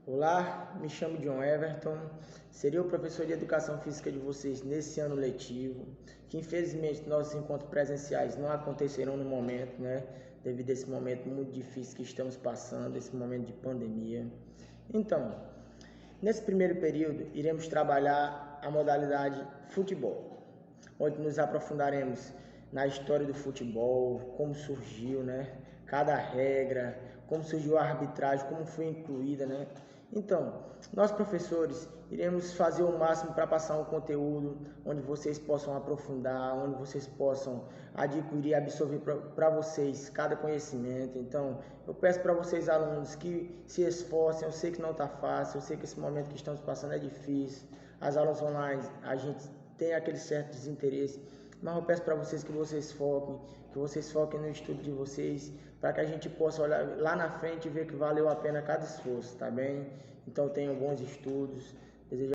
Olá, me chamo John Everton, serei o professor de Educação Física de vocês nesse ano letivo, que infelizmente nossos encontros presenciais não acontecerão no momento, devido a esse momento muito difícil que estamos passando, esse momento de pandemia. Então, nesse primeiro período, iremos trabalhar a modalidade futebol, onde nos aprofundaremos na história do futebol, como surgiu, cada regra, como surgiu a arbitragem, como foi incluída, Então, nós professores iremos fazer o máximo para passar um conteúdo onde vocês possam aprofundar, onde vocês possam adquirir e absorver para vocês cada conhecimento. Então, eu peço para vocês alunos que se esforcem, eu sei que não está fácil, eu sei que esse momento que estamos passando é difícil, as aulas online, a gente tem aquele certo desinteresse, mas eu peço para vocês que vocês foquem no estudo de vocês, para que a gente possa olhar lá na frente e ver que valeu a pena cada esforço, tá bem? Então tenham bons estudos, desejo